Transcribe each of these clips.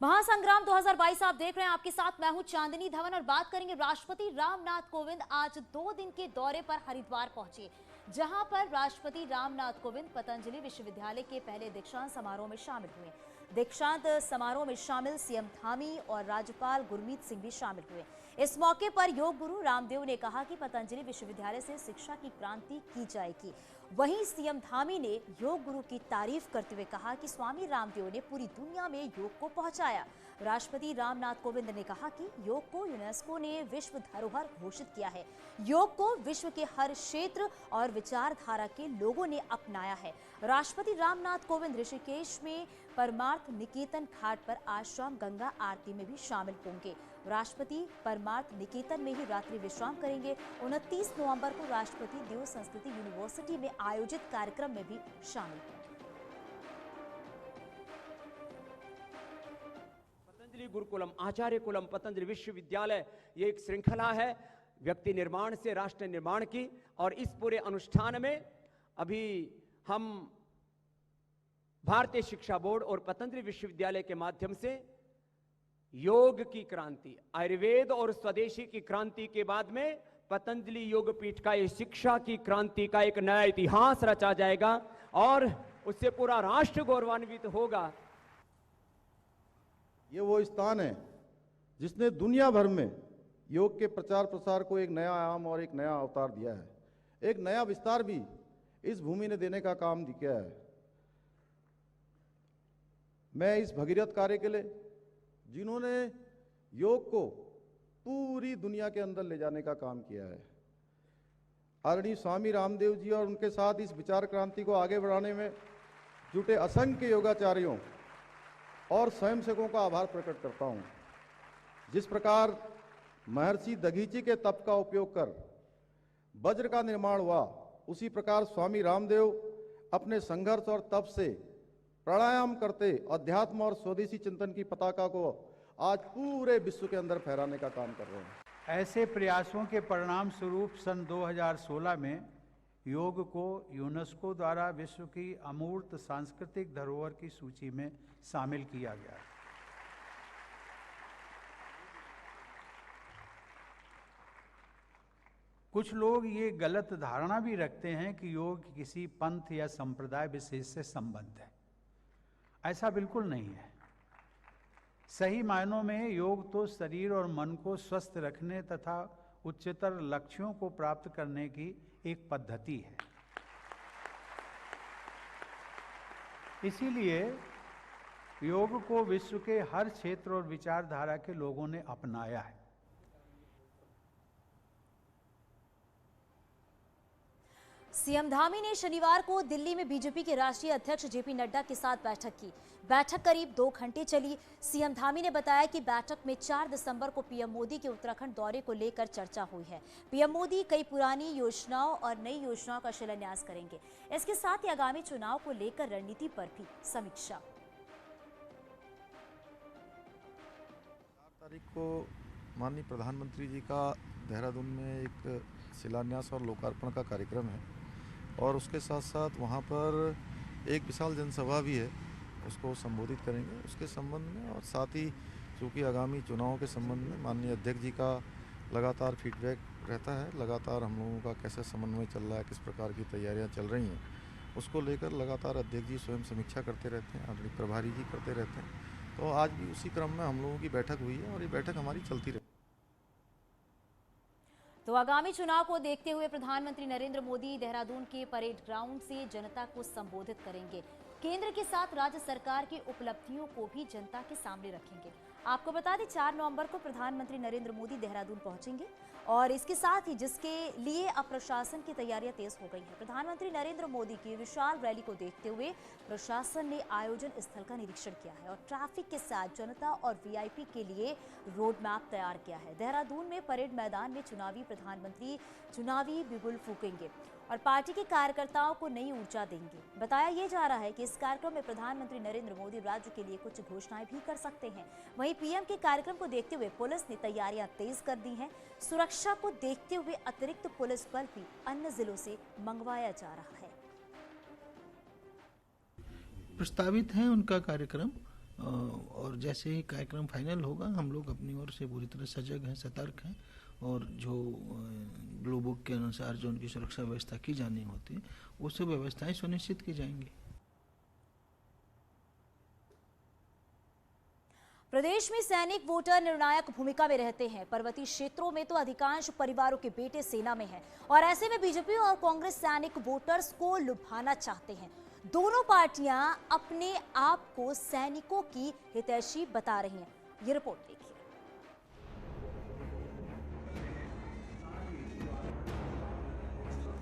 महासंग्राम 2022 आप देख रहे हैं। आपके साथ मैं हूं चांदनी धवन और बात करेंगे। राष्ट्रपति रामनाथ कोविंद आज 2 दिन के दौरे पर हरिद्वार पहुंचे, जहां पर राष्ट्रपति रामनाथ कोविंद पतंजलि विश्वविद्यालय के पहले दीक्षांत समारोह में शामिल हुए। दीक्षांत समारोह में शामिल सीएम धामी और राज्यपाल गुरमीत सिंह भी शामिल हुए। इस मौके पर योग गुरु रामदेव ने कहा कि पतंजलि विश्वविद्यालय से शिक्षा की क्रांति की जाएगी। वहीं सीएम धामी ने योग गुरु की तारीफ करते हुए कहा कि स्वामी रामदेव ने पूरी दुनिया में योग को पहुंचाया। राष्ट्रपति रामनाथ कोविंद ने कहा कि योग को यूनेस्को ने विश्व धरोहर घोषित किया है। योग को विश्व के हर क्षेत्र और विचारधारा के लोगों ने अपनाया है। राष्ट्रपति रामनाथ कोविंद ऋषिकेश में परमार्थ निकेतन घाट पर आज शाम गंगा आरती में भी शामिल होंगे। राष्ट्रपति परमार्थ निकेतन में ही रात्रि विश्राम करेंगे। 29 नवंबर को राष्ट्रपति देव संस्कृति यूनिवर्सिटी में आयोजित कार्यक्रम में भी शामिल होंगे। पतंजलि गुरुकुलम, आचार्य कुलम पतंजलि विश्वविद्यालय, ये एक श्रृंखला है व्यक्ति निर्माण से राष्ट्र निर्माण की। और इस पूरे अनुष्ठान में अभी हम भारतीय शिक्षा बोर्ड और पतंजलि विश्वविद्यालय के माध्यम से योग की क्रांति, आयुर्वेद और स्वदेशी की क्रांति के बाद में पतंजलि योगपीठ का ये शिक्षा की क्रांति का एक नया इतिहास रचा जाएगा और उससे पूरा राष्ट्र गौरवान्वित होगा। ये वो स्थान है जिसने दुनिया भर में योग के प्रचार प्रसार को एक नया आयाम और एक नया अवतार दिया है। एक नया विस्तार भी इस भूमि ने देने का काम किया है। मैं इस भगीरथ कार्य के लिए जिन्होंने योग को पूरी दुनिया के अंदर ले जाने का काम किया है, आदरणीय स्वामी रामदेव जी और उनके साथ इस विचार क्रांति को आगे बढ़ाने में जुटे असंख्य योगाचार्यों और स्वयंसेवकों का आभार प्रकट करता हूं। जिस प्रकार महर्षि दधीची के तप का उपयोग कर वज्र का निर्माण हुआ, उसी प्रकार स्वामी रामदेव अपने संघर्ष और तप से प्राणायाम करते अध्यात्म और स्वदेशी चिंतन की पताका को आज पूरे विश्व के अंदर फहराने का काम कर रहे हैं। ऐसे प्रयासों के परिणाम स्वरूप सन 2016 में योग को यूनेस्को द्वारा विश्व की अमूर्त सांस्कृतिक धरोहर की सूची में शामिल किया गया। कुछ लोग ये गलत धारणा भी रखते हैं कि योग किसी पंथ या संप्रदाय विशेष से संबद्ध है। ऐसा बिल्कुल नहीं है। सही मायनों में योग तो शरीर और मन को स्वस्थ रखने तथा उच्चतर लक्ष्यों को प्राप्त करने की एक पद्धति है। इसीलिए योग को विश्व के हर क्षेत्र और विचारधारा के लोगों ने अपनाया है। सीएम धामी ने शनिवार को दिल्ली में बीजेपी के राष्ट्रीय अध्यक्ष जेपी नड्डा के साथ बैठक की। बैठक करीब 2 घंटे चली। सीएम धामी ने बताया कि बैठक में 4 दिसंबर को पीएम मोदी के उत्तराखंड दौरे को लेकर चर्चा हुई है। पीएम मोदी कई पुरानी योजनाओं और नई योजनाओं का शिलान्यास करेंगे। इसके साथ ही आगामी चुनाव को लेकर रणनीति पर भी समीक्षा। 4 तारीख को माननीय प्रधानमंत्री जी का देहरादून में एक शिलान्यास और लोकार्पण का कार्यक्रम है और उसके साथ साथ वहाँ पर एक विशाल जनसभा भी है, उसको संबोधित करेंगे उसके संबंध में। और साथ ही चूँकि आगामी चुनावों के संबंध में माननीय अध्यक्ष जी का लगातार फीडबैक रहता है, लगातार हम लोगों का कैसे समन्वय चल रहा है, किस प्रकार की तैयारियां चल रही हैं, उसको लेकर लगातार अध्यक्ष जी स्वयं समीक्षा करते रहते हैं, आदरणीय प्रभारी जी करते रहते हैं। तो आज भी उसी क्रम में हम लोगों की बैठक हुई है और ये बैठक हमारी चलती रही। तो आगामी चुनाव को देखते हुए प्रधानमंत्री नरेंद्र मोदी देहरादून के परेड ग्राउंड से जनता को संबोधित करेंगे। केंद्र के साथ राज्य सरकार की उपलब्धियों को भी जनता के सामने रखेंगे। आपको बता दें 4 नवंबर को प्रधानमंत्री नरेंद्र मोदी देहरादून पहुंचेंगे और इसके साथ ही जिसके लिए अब प्रशासन की तैयारियां तेज हो गई हैं। प्रधानमंत्री नरेंद्र मोदी की विशाल रैली को देखते हुए प्रशासन ने आयोजन स्थल का निरीक्षण किया है और ट्रैफिक के साथ जनता और वीआईपी के लिए रोड मैप तैयार किया है। देहरादून में परेड मैदान में प्रधानमंत्री चुनावी बिगुल फूकेंगे और पार्टी के कार्यकर्ताओं को नई ऊर्जा देंगे। बताया यह जा रहा है कि इस कार्यक्रम में प्रधानमंत्री नरेंद्र मोदी राज्य के लिए कुछ घोषणाएं भी कर सकते हैं। वहीं पीएम के कार्यक्रम को देखते हुए पुलिस ने तैयारियां तेज कर दी हैं। सुरक्षा को देखते हुए अतिरिक्त पुलिस बल भी अन्य जिलों से मंगवाया जा रहा है। प्रस्तावित है उनका कार्यक्रम और जैसे ही कार्यक्रम फाइनल होगा हम लोग अपनी ओर से पूरी तरह सजग हैं, सतर्क हैं और जो ब्लू बुक के अनुसार जो उनकी सुरक्षा व्यवस्था की जानी होती है वो सब व्यवस्थाएं सुनिश्चित की जाएंगी। प्रदेश में सैनिक वोटर निर्णायक भूमिका में रहते हैं। पर्वतीय क्षेत्रों में तो अधिकांश परिवारों के बेटे सेना में हैं और ऐसे में बीजेपी और कांग्रेस सैनिक वोटर्स को लुभाना चाहते हैं। दोनों पार्टियां अपने आप को सैनिकों की हितैषी बता रही हैं। ये रिपोर्ट देखिए।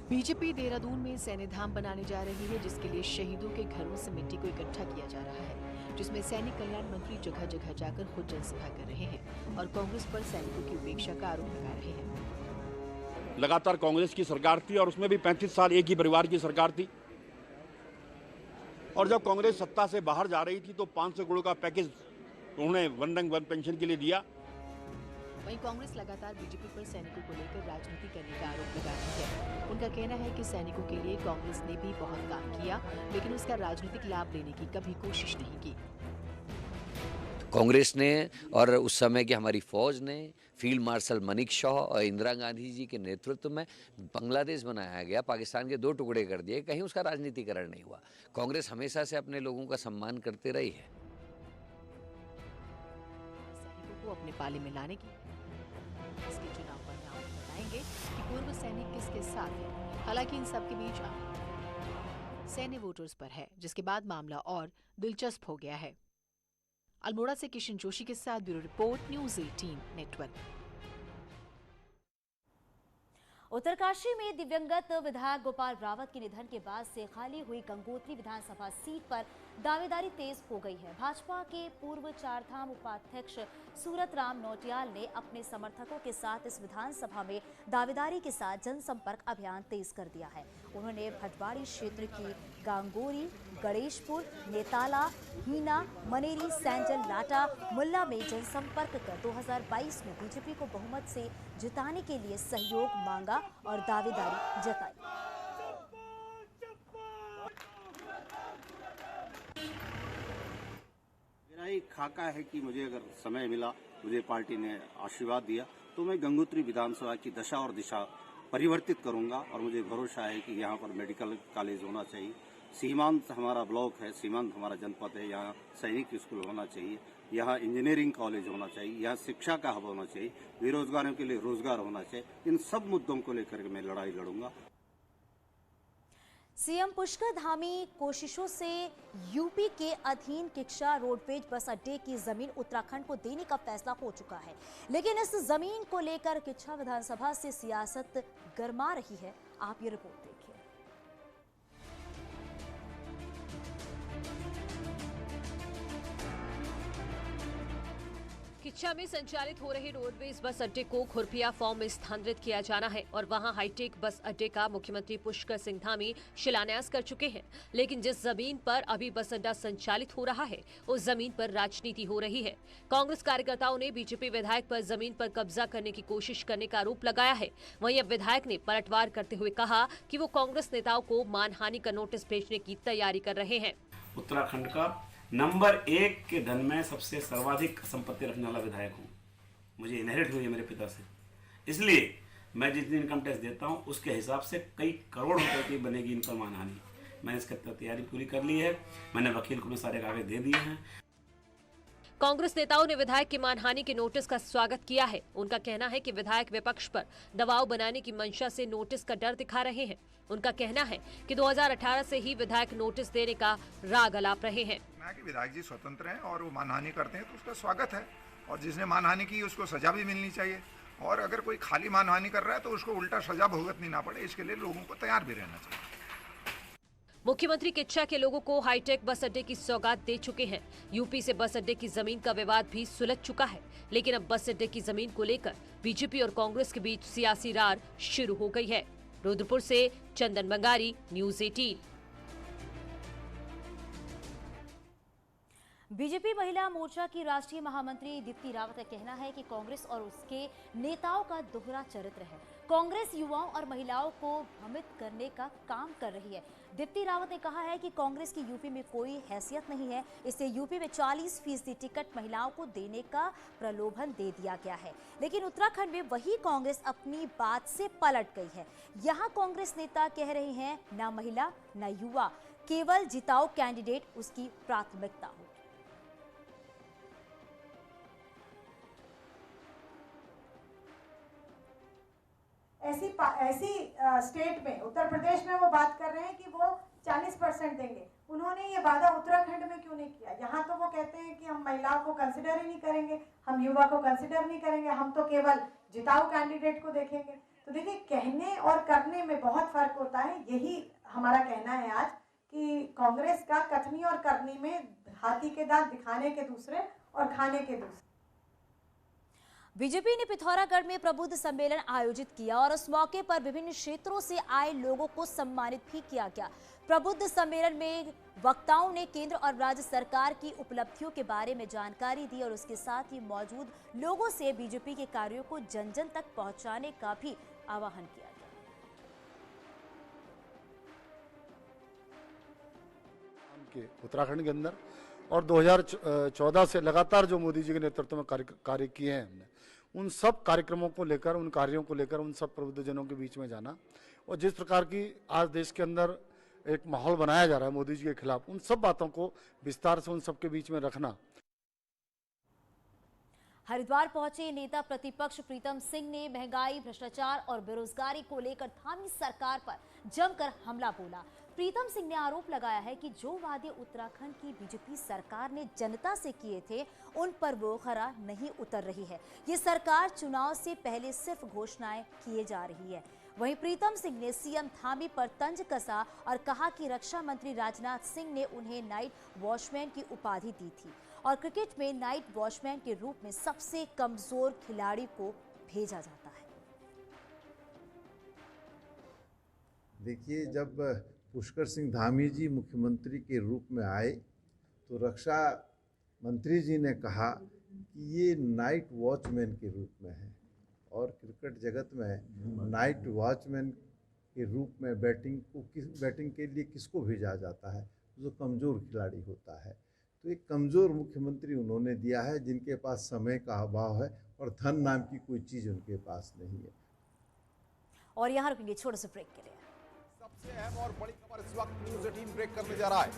बीजेपी देहरादून में सैन्य धाम बनाने जा रही है, जिसके लिए शहीदों के घरों से मिट्टी को इकट्ठा किया जा रहा है, जिसमें सैनिक कल्याण मंत्री जगह जगह जाकर खुद जनसभा कर रहे हैं और कांग्रेस पर सैनिकों की उपेक्षा का आरोप लगा रहे हैं। लगातार कांग्रेस की सरकार थी और उसमें भी 35 साल एक ही परिवार की सरकार थी और जब कांग्रेस सत्ता से बाहर जा रही थी तो 500 करोड़ का पैकेज उन्होंने वन रंग वन पेंशन के लिए दिया। वहीं कांग्रेस लगातार बीजेपी पर सैनिकों को लेकर राजनीति करने का आरोप लगा रही है। उनका कहना है कि सैनिकों के लिए कांग्रेस ने भी बहुत काम किया, लेकिन उसका राजनीतिक लाभ लेने की कभी कोशिश नहीं की। कांग्रेस ने और उस समय की हमारी फौज ने फील्ड मार्शल मानेकशॉ और इंदिरा गांधी जी के नेतृत्व में बांग्लादेश बनाया गया, पाकिस्तान के 2 टुकड़े कर दिए, कहीं उसका राजनीतिकरण नहीं हुआ। कांग्रेस हमेशा से अपने लोगों का सम्मान करते रही है। सैनिकों को अपने पाले में लाने की इसके चुनाव परिणाम बताएंगे कि पूर्व सैनिक किसके साथ है। हालांकि इन सब के बीच सैन्य वोटर्स पर है, जिसके बाद मामला और दिलचस्प हो गया है। अल्मोड़ा से किशन जोशी के साथ bureau report, news 18 network. Uttarkashi में दिवंगत विधायक गोपाल रावत के निधन के बाद से खाली हुई गंगोत्री विधानसभा सीट पर दावेदारी तेज हो गई है। भाजपा के पूर्व चारधाम उपाध्यक्ष सूरत राम नौटियाल ने अपने समर्थकों के साथ इस विधानसभा में दावेदारी के साथ जनसंपर्क अभियान तेज कर दिया है। उन्होंने भटवाड़ी क्षेत्र की गांगोरी, गणेशपुर, नेताला, हीना, मनेरी, सैंजल, लाटा, मुल्ला में जनसंपर्क कर 2022 में बीजेपी को बहुमत से जिताने के लिए सहयोग मांगा और दावेदारी जताई। मेरा एक खाका है कि मुझे अगर समय मिला, मुझे पार्टी ने आशीर्वाद दिया तो मैं गंगोत्री विधानसभा की दशा और दिशा परिवर्तित करूंगा और मुझे भरोसा है कि यहाँ पर मेडिकल कॉलेज होना चाहिए। सीमांत हमारा ब्लॉक है, सीमांत हमारा जनपद है, यहाँ सैनिक स्कूल होना चाहिए, यहाँ इंजीनियरिंग कॉलेज होना चाहिए, यहाँ शिक्षा का हब होना चाहिए, बेरोजगारों के लिए रोजगार होना चाहिए। इन सब मुद्दों को लेकर मैं लड़ाई लड़ूंगा। सीएम पुष्कर धामी कोशिशों से यूपी के अधीन किक्षा रोडवेज बस अड्डे की जमीन उत्तराखंड को देने का फैसला हो चुका है, लेकिन इस जमीन को लेकर किच्छा विधानसभा से सियासत गरमा रही है। आप ये रिपोर्ट देखिए। किच्छा में संचालित हो रहे रोडवेज बस अड्डे को खुरपिया फॉर्म में स्थानांतरित किया जाना है और वहां हाईटेक बस अड्डे का मुख्यमंत्री पुष्कर सिंह धामी शिलान्यास कर चुके हैं। लेकिन जिस जमीन पर अभी बस अड्डा संचालित हो रहा है उस जमीन पर राजनीति हो रही है। कांग्रेस कार्यकर्ताओं ने बीजेपी विधायक पर जमीन पर कब्जा करने की कोशिश करने का आरोप लगाया है। वहीं अब विधायक ने पलटवार करते हुए कहा कि वो कांग्रेस नेताओं को मानहानि का नोटिस भेजने की तैयारी कर रहे हैं। उत्तराखंड का नंबर 1 के धन में सबसे सर्वाधिक संपत्ति रखने वाला विधायक हूँ। मुझे इनहेरिट हुई है मेरे पिता से, इसलिए मैं जितनी इनकम टैक्स देता हूँ उसके हिसाब से कई करोड़ रुपए की बनेगी इनकम मानहानि। मैंने इसकी तैयारी पूरी कर ली है, मैंने वकील को सारे कागज दे दिए हैं। कांग्रेस नेताओं ने विधायक की मानहानि के नोटिस का स्वागत किया है। उनका कहना है कि विधायक विपक्ष पर दबाव बनाने की मंशा से नोटिस का डर दिखा रहे हैं। उनका कहना है कि 2018 से ही विधायक नोटिस देने का राग अलाप रहे हैं। विधायक जी स्वतंत्र हैं और वो मानहानि करते हैं तो उसका स्वागत है, और जिसने मानहानि की उसको सजा भी मिलनी चाहिए, और अगर कोई खाली मानहानि कर रहा है तो उसको उल्टा सजा भुगतनी ना पड़े, इसके लिए लोगों को तैयार भी रहना चाहिए। मुख्यमंत्री किच्छा के लोगों को हाईटेक बस अड्डे की सौगात दे चुके हैं। यूपी से बस अड्डे की जमीन का विवाद भी सुलझ चुका है, लेकिन अब बस अड्डे की जमीन को लेकर बीजेपी और कांग्रेस के बीच सियासी रार शुरू हो गई है। रुद्रपुर से चंदन बंगारी, न्यूज़ 18। बीजेपी महिला मोर्चा की राष्ट्रीय महामंत्री दीप्ति रावत का कहना है कि कांग्रेस और उसके नेताओं का दोहरा चरित्र है। कांग्रेस युवाओं और महिलाओं को भ्रमित करने का काम कर रही है। दीप्ति रावत ने कहा है कि कांग्रेस की यूपी में कोई हैसियत नहीं है, इससे यूपी में 40% टिकट महिलाओं को देने का प्रलोभन दे दिया गया है। लेकिन उत्तराखंड में वही कांग्रेस अपनी बात से पलट गई है। यहाँ कांग्रेस नेता कह रहे हैं न महिला न युवा, केवल जिताऊ कैंडिडेट उसकी प्राथमिकता हो। ऐसी स्टेट में, उत्तर प्रदेश में वो बात कर रहे हैं कि वो 40% देंगे। उन्होंने ये वादा उत्तराखंड में क्यों नहीं किया? यहाँ तो वो कहते हैं कि हम महिलाओं को कंसिडर ही नहीं करेंगे, हम युवा को कंसिडर नहीं करेंगे, हम तो केवल जिताऊ कैंडिडेट को देखेंगे। तो देखिए, कहने और करने में बहुत फर्क होता है। यही हमारा कहना है आज कि कांग्रेस का कथनी और करनी में हाथी के दांत दिखाने के दूसरे और खाने के दूसरे। बीजेपी ने पिथौरागढ़ में प्रबुद्ध सम्मेलन आयोजित किया और उस मौके पर विभिन्न क्षेत्रों से आए लोगों को सम्मानित भी किया गया। प्रबुद्ध सम्मेलन में वक्ताओं ने केंद्र और राज्य सरकार की उपलब्धियों के बारे में जानकारी दी और उसके साथ ही मौजूद लोगों से बीजेपी के कार्यों को जन जन तक पहुंचाने का भी आह्वान किया गया। उत्तराखंड के अंदर और 2014 से लगातार जो मोदी जी के नेतृत्व में कार्य किए हैं हमने, उन सब कार्यक्रमों को लेकर, उन कार्यों को लेकर उन सब प्रबुद्धजनों के बीच में जाना और जिस प्रकार की आज देश के अंदर एक माहौल बनाया जा रहा है मोदी जी के खिलाफ, उन सब बातों को विस्तार से उन सब के बीच में रखना। हरिद्वार पहुंचे नेता प्रतिपक्ष प्रीतम सिंह ने महंगाई, भ्रष्टाचार और बेरोजगारी को लेकर थामी सरकार पर जमकर हमला बोला। प्रीतम सिंह ने आरोप लगाया है कि जो वादे उत्तराखंड की बीजेपी सरकार ने जनता से किए थे, उन पर वो खरा नहीं उतर रही है। ये सरकार चुनाव से पहले सिर्फ घोषणाएं किए जा रही है। वहीं प्रीतम सिंह ने सीएम थामी पर तंज कसा और कहा कि रक्षा मंत्री राजनाथ सिंह ने उन्हें नाइट वॉचमैन की उपाधि दी थी और क्रिकेट में नाइट वॉचमैन के रूप में सबसे कमजोर खिलाड़ी को भेजा जाता है। देखिए, जब पुष्कर सिंह धामी जी मुख्यमंत्री के रूप में आए तो रक्षा मंत्री जी ने कहा कि ये नाइट वॉचमैन के रूप में है और क्रिकेट जगत में नाइट वॉचमैन के रूप में बैटिंग के लिए किसको भेजा जाता है? जो कमज़ोर खिलाड़ी होता है। तो एक कमज़ोर मुख्यमंत्री उन्होंने दिया है जिनके पास समय का अभाव है और धन नाम की कोई चीज़ उनके पास नहीं है। और यहाँ रुकेंगे छोटे से ब्रेक के लिए। सबसे अहम और बड़ी खबर इस वक्त न्यूज़ 18 ब्रेक करने जा रहा है।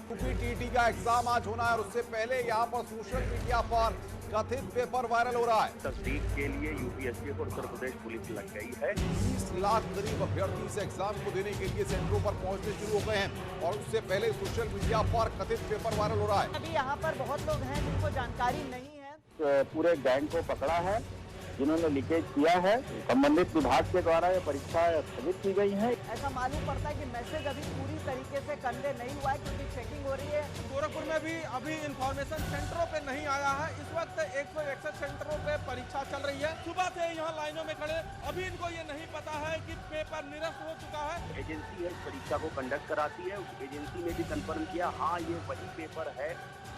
यूपी का एग्जाम आज होना है और उससे पहले यहाँ पर सोशल मीडिया पर कथित पेपर वायरल हो रहा है। तस्दीक के लिए यूपीएससी को उत्तर प्रदेश पुलिस लग गई है। 20 लाख करीब अभ्यर्थी इस एग्जाम को देने के लिए सेंटरों पर पहुंचने शुरू हो गए हैं और उससे पहले सोशल मीडिया पर कथित पेपर वायरल हो रहा है। अभी यहाँ पर बहुत लोग हैं जिनको जानकारी नहीं है। तो पूरे गैंग को पकड़ा है जिन्होंने लीकेज किया है। संबंधित विभाग के द्वारा ये परीक्षा स्थगित की गई है। ऐसा मालूम पड़ता है कि मैसेज अभी पूरी तरीके से कन्वे नहीं हुआ है क्योंकि चेकिंग हो रही है। गोरखपुर में भी अभी इंफॉर्मेशन सेंटरों पे नहीं आया है। इस वक्त 161 सेंटरों पे परीक्षा चल रही है। सुबह से यहाँ लाइनों में खड़े, अभी इनको ये नहीं पता है कि पेपर निरस्त हो चुका है। एजेंसी है इस परीक्षा को कंडक्ट कराती है, उस एजेंसी ने भी कंफर्म किया, हाँ ये वही पेपर है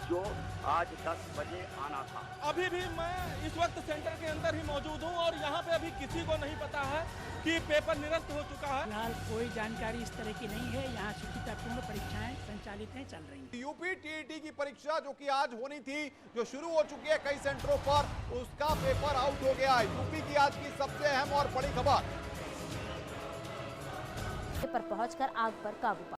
जो आज 10 बजे आना था। अभी भी मैं इस वक्त सेंटर के अंदर ही मौजूद हूं और यहाँ पे अभी किसी को नहीं पता है कि पेपर निरस्त हो चुका है। फिलहाल कोई जानकारी इस तरह की नहीं है। यहाँ शुचितापूर्ण परीक्षाएं संचालित हैं, चल रही हैं। यूपी टीईटी की परीक्षा जो कि आज होनी थी, जो शुरू हो चुकी है कई सेंटरों पर, उसका पेपर आउट हो गया है। यूपी की आज की सबसे अहम और बड़ी खबर पर पहुंचकर आग पर काबू